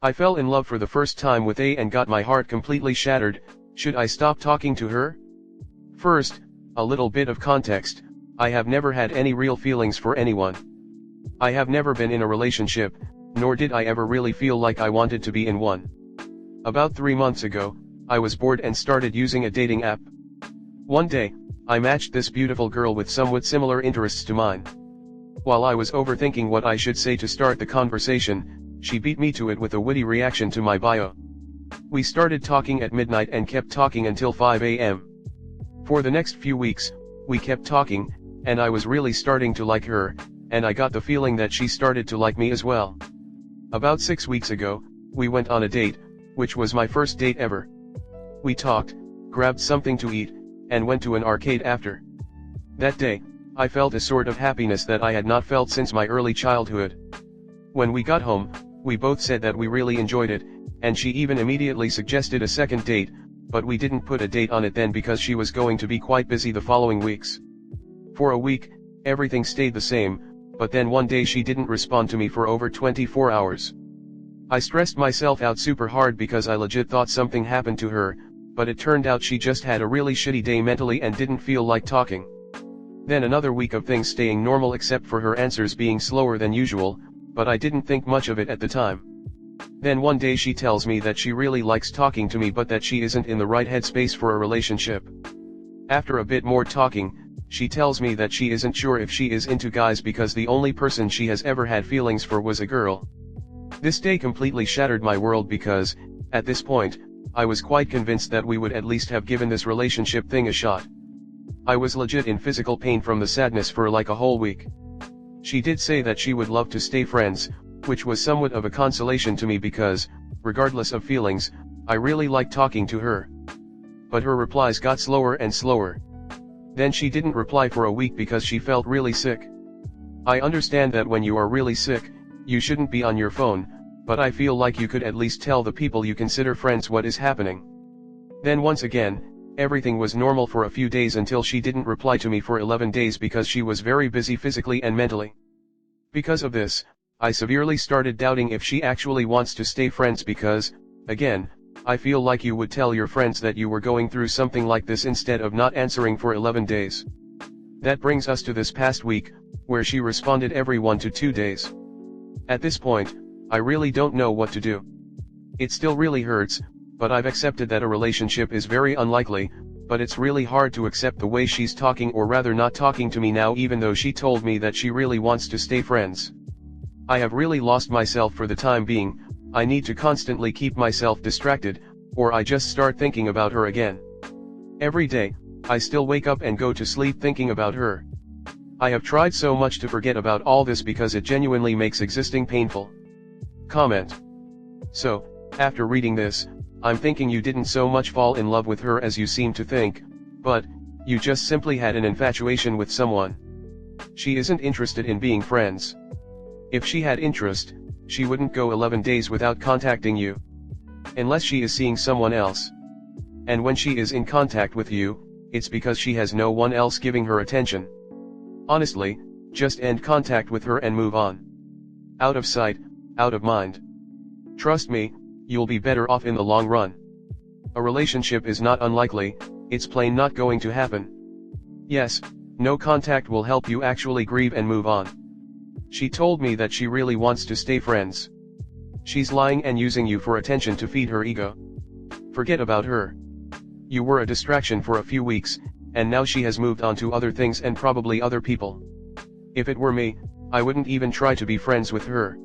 I fell in love for the first time with A and got my heart completely shattered. Should I stop talking to her? First, a little bit of context. I have never had any real feelings for anyone. I have never been in a relationship, nor did I ever really feel like I wanted to be in one. About 3 months ago, I was bored and started using a dating app. One day, I matched this beautiful girl with somewhat similar interests to mine. While I was overthinking what I should say to start the conversation, she beat me to it with a witty reaction to my bio. We started talking at midnight and kept talking until 5 a.m. For the next few weeks, we kept talking, and I was really starting to like her, and I got the feeling that she started to like me as well. About 6 weeks ago, we went on a date, which was my first date ever. We talked, grabbed something to eat, and went to an arcade after. That day, I felt a sort of happiness that I had not felt since my early childhood. When we got home, we both said that we really enjoyed it, and she even immediately suggested a second date, but we didn't put a date on it then because she was going to be quite busy the following weeks. For a week, everything stayed the same, but then one day she didn't respond to me for over 24 hours. I stressed myself out super hard because I legit thought something happened to her, but it turned out she just had a really shitty day mentally and didn't feel like talking. Then another week of things staying normal except for her answers being slower than usual, but I didn't think much of it at the time. Then one day she tells me that she really likes talking to me but that she isn't in the right headspace for a relationship. After a bit more talking, she tells me that she isn't sure if she is into guys because the only person she has ever had feelings for was a girl. This day completely shattered my world because, at this point, I was quite convinced that we would at least have given this relationship thing a shot. I was legit in physical pain from the sadness for like a whole week. She did say that she would love to stay friends, which was somewhat of a consolation to me because, regardless of feelings, I really liked talking to her. But her replies got slower and slower. Then she didn't reply for a week because she felt really sick. I understand that when you are really sick, you shouldn't be on your phone, but I feel like you could at least tell the people you consider friends what is happening. Then once again, everything was normal for a few days until she didn't reply to me for 11 days because she was very busy physically and mentally. Because of this, I severely started doubting if she actually wants to stay friends because, again, I feel like you would tell your friends that you were going through something like this instead of not answering for 11 days. That brings us to this past week, where she responded every 1 to 2 days. At this point, I really don't know what to do. It still really hurts, but I've accepted that a relationship is very unlikely, but it's really hard to accept the way she's talking or rather not talking to me now even though she told me that she really wants to stay friends. I have really lost myself for the time being. I need to constantly keep myself distracted, or I just start thinking about her again. Every day, I still wake up and go to sleep thinking about her. I have tried so much to forget about all this because it genuinely makes existing painful. Comment. So, after reading this, I'm thinking you didn't so much fall in love with her as you seem to think, but, you just simply had an infatuation with someone. She isn't interested in being friends. If she had interest, she wouldn't go 11 days without contacting you. Unless she is seeing someone else. And when she is in contact with you, it's because she has no one else giving her attention. Honestly, just end contact with her and move on. Out of sight, out of mind. Trust me, you'll be better off in the long run. A relationship is not unlikely, it's plain not going to happen. Yes, no contact will help you actually grieve and move on. She told me that she really wants to stay friends. She's lying and using you for attention to feed her ego. Forget about her. You were a distraction for a few weeks, and now she has moved on to other things and probably other people. If it were me, I wouldn't even try to be friends with her.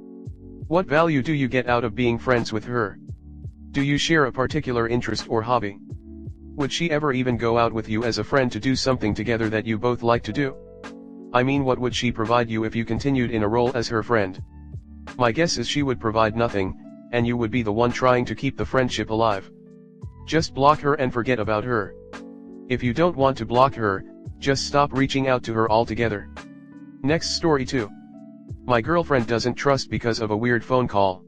What value do you get out of being friends with her? Do you share a particular interest or hobby? Would she ever even go out with you as a friend to do something together that you both like to do? I mean, what would she provide you if you continued in a role as her friend? My guess is she would provide nothing, and you would be the one trying to keep the friendship alive. Just block her and forget about her. If you don't want to block her, just stop reaching out to her altogether. Next story 2. My girlfriend doesn't trust because of a weird phone call.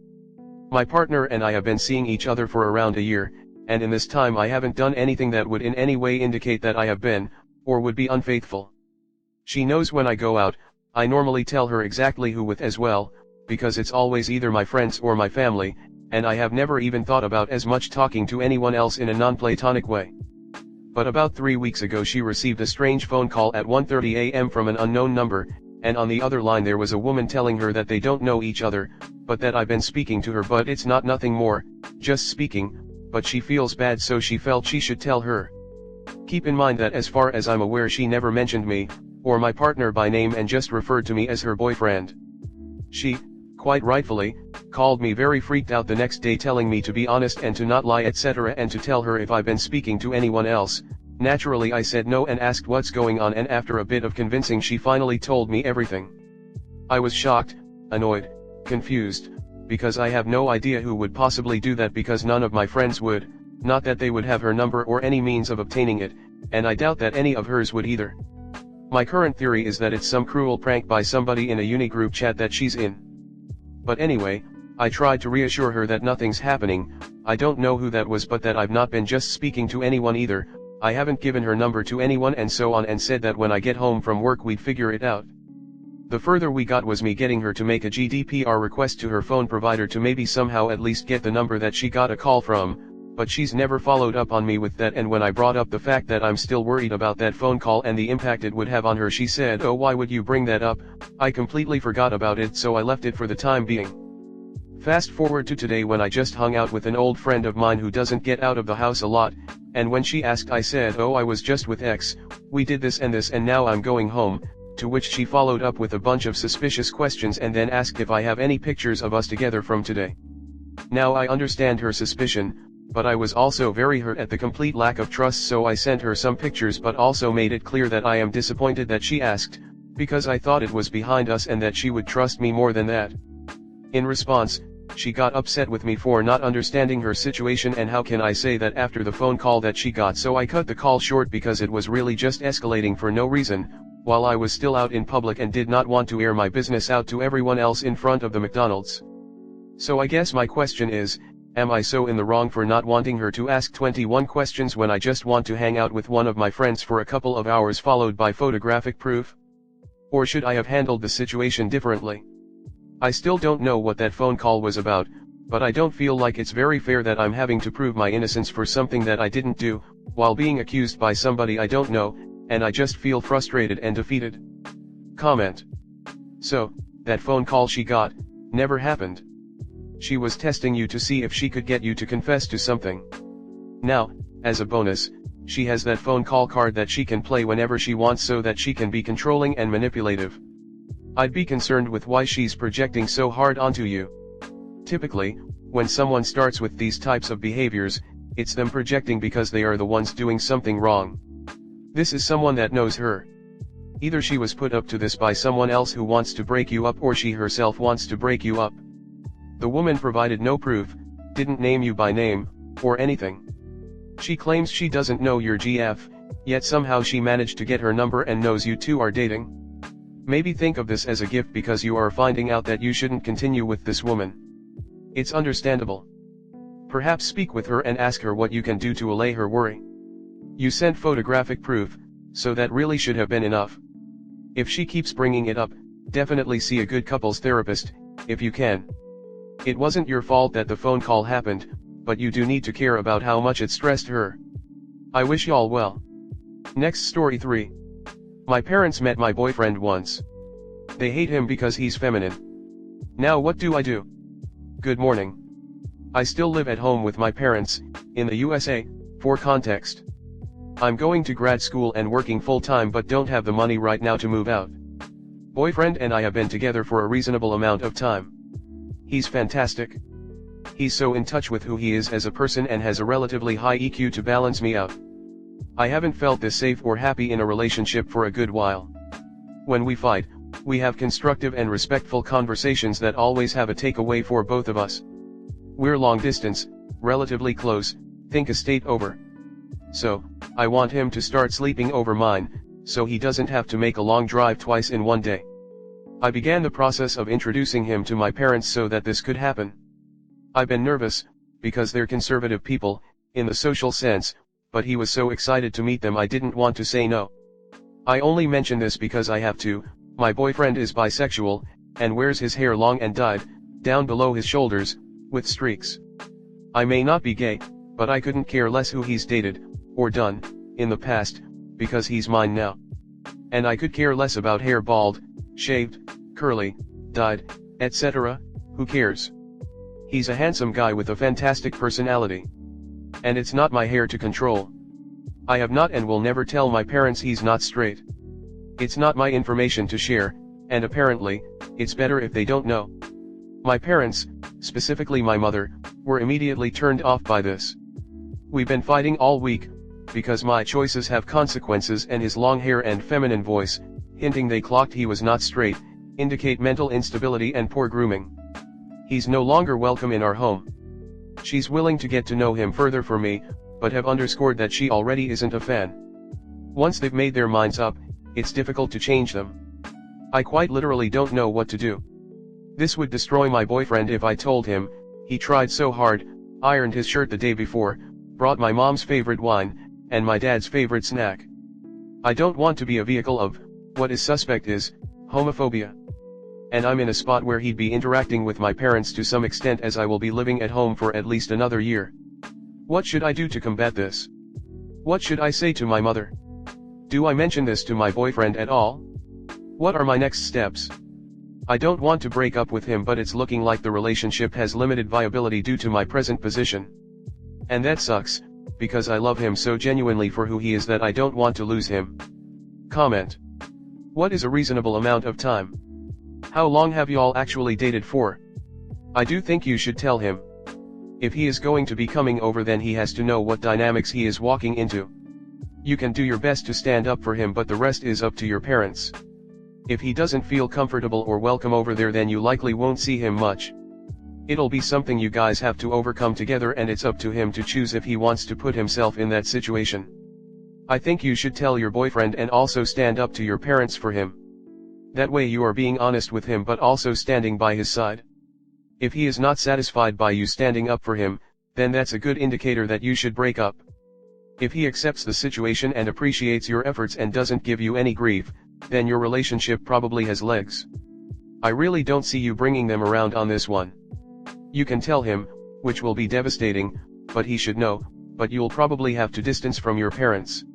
My partner and I have been seeing each other for around a year, and in this time I haven't done anything that would in any way indicate that I have been, or would be unfaithful. She knows when I go out, I normally tell her exactly who with as well, because it's always either my friends or my family, and I have never even thought about as much talking to anyone else in a non-platonic way. But about 3 weeks ago she received a strange phone call at 1:30 a.m. from an unknown number, and on the other line there was a woman telling her that they don't know each other, but that I've been speaking to her, but it's not nothing more, just speaking, but she feels bad so she felt she should tell her. Keep in mind that as far as I'm aware she never mentioned me, or my partner by name, and just referred to me as her boyfriend. She, quite rightfully, called me very freaked out the next day telling me to be honest and to not lie etc. and to tell her if I've been speaking to anyone else. Naturally I said no and asked what's going on, and after a bit of convincing she finally told me everything. I was shocked, annoyed, confused, because I have no idea who would possibly do that, because none of my friends would, not that they would have her number or any means of obtaining it, and I doubt that any of hers would either. My current theory is that it's some cruel prank by somebody in a uni group chat that she's in. But anyway, I tried to reassure her that nothing's happening. I don't know who that was, but that I've not been just speaking to anyone either. I haven't given her number to anyone and so on, and said that when I get home from work we'd figure it out. The further we got was me getting her to make a GDPR request to her phone provider to maybe somehow at least get the number that she got a call from, but she's never followed up on me with that, and when I brought up the fact that I'm still worried about that phone call and the impact it would have on her, she said, "Oh, why would you bring that up? I completely forgot about it, so I left it for the time being." Fast forward to today when I just hung out with an old friend of mine who doesn't get out of the house a lot, and when she asked I said, "Oh, I was just with X, we did this and now I'm going home," to which she followed up with a bunch of suspicious questions and then asked if I have any pictures of us together from today. Now I understand her suspicion, but I was also very hurt at the complete lack of trust, so I sent her some pictures but also made it clear that I am disappointed that she asked, because I thought it was behind us and that she would trust me more than that. In response, she got upset with me for not understanding her situation, and how can I say that after the phone call that she got, so I cut the call short because it was really just escalating for no reason, while I was still out in public and did not want to air my business out to everyone else in front of the McDonald's. So I guess my question is, am I so in the wrong for not wanting her to ask 21 questions when I just want to hang out with one of my friends for a couple of hours followed by photographic proof? Or should I have handled the situation differently? I still don't know what that phone call was about, but I don't feel like it's very fair that I'm having to prove my innocence for something that I didn't do, while being accused by somebody I don't know, and I just feel frustrated and defeated. Comment. So, that phone call she got, never happened. She was testing you to see if she could get you to confess to something. Now, as a bonus, she has that phone call card that she can play whenever she wants so that she can be controlling and manipulative. I'd be concerned with why she's projecting so hard onto you. Typically, when someone starts with these types of behaviors, it's them projecting because they are the ones doing something wrong. This is someone that knows her. Either she was put up to this by someone else who wants to break you up, or she herself wants to break you up. The woman provided no proof, didn't name you by name, or anything. She claims she doesn't know your GF, yet somehow she managed to get her number and knows you two are dating. Maybe think of this as a gift because you are finding out that you shouldn't continue with this woman. It's understandable. Perhaps speak with her and ask her what you can do to allay her worry. You sent photographic proof, so that really should have been enough. If she keeps bringing it up, definitely see a good couples therapist, if you can. It wasn't your fault that the phone call happened, but you do need to care about how much it stressed her. I wish y'all well. Next story 3. My parents met my boyfriend once. They hate him because he's feminine. Now what do I do? Good morning. I still live at home with my parents, in the USA, for context. I'm going to grad school and working full-time but don't have the money right now to move out. Boyfriend and I have been together for a reasonable amount of time. He's fantastic. He's so in touch with who he is as a person and has a relatively high EQ to balance me out. I haven't felt this safe or happy in a relationship for a good while. When we fight, we have constructive and respectful conversations that always have a takeaway for both of us. We're long distance, relatively close, think a state over. So, I want him to start sleeping over mine, so he doesn't have to make a long drive twice in one day. I began the process of introducing him to my parents so that this could happen. I've been nervous, because they're conservative people, in the social sense, but he was so excited to meet them I didn't want to say no. I only mention this because I have to. My boyfriend is bisexual, and wears his hair long and dyed, down below his shoulders, with streaks. I may not be gay, but I couldn't care less who he's dated, or done, in the past, because he's mine now. And I could care less about hair bald, shaved, curly, dyed, etc., who cares? He's a handsome guy with a fantastic personality. And it's not my hair to control. I have not and will never tell my parents he's not straight. It's not my information to share, and apparently, it's better if they don't know. My parents, specifically my mother, were immediately turned off by this. We've been fighting all week, because my choices have consequences, and his long hair and feminine voice, hinting they clocked he was not straight, indicate mental instability and poor grooming. He's no longer welcome in our home. She's willing to get to know him further for me, but have underscored that she already isn't a fan. Once they've made their minds up, it's difficult to change them. I quite literally don't know what to do. This would destroy my boyfriend if I told him. He tried so hard, ironed his shirt the day before, brought my mom's favorite wine, and my dad's favorite snack. I don't want to be a vehicle of, what is suspect is, homophobia. And I'm in a spot where he'd be interacting with my parents to some extent, as I will be living at home for at least another year. What should I do to combat this? What should I say to my mother? Do I mention this to my boyfriend at all? What are my next steps? I don't want to break up with him, but it's looking like the relationship has limited viability due to my present position. And that sucks, because I love him so genuinely for who he is that I don't want to lose him. Comment. What is a reasonable amount of time? How long have y'all actually dated for? I do think you should tell him. If he is going to be coming over, then he has to know what dynamics he is walking into. You can do your best to stand up for him, but the rest is up to your parents. If he doesn't feel comfortable or welcome over there, then you likely won't see him much. It'll be something you guys have to overcome together, and it's up to him to choose if he wants to put himself in that situation. I think you should tell your boyfriend and also stand up to your parents for him. That way you are being honest with him but also standing by his side. If he is not satisfied by you standing up for him, then that's a good indicator that you should break up. If he accepts the situation and appreciates your efforts and doesn't give you any grief, then your relationship probably has legs. I really don't see you bringing them around on this one. You can tell him, which will be devastating, but he should know, but you'll probably have to distance from your parents.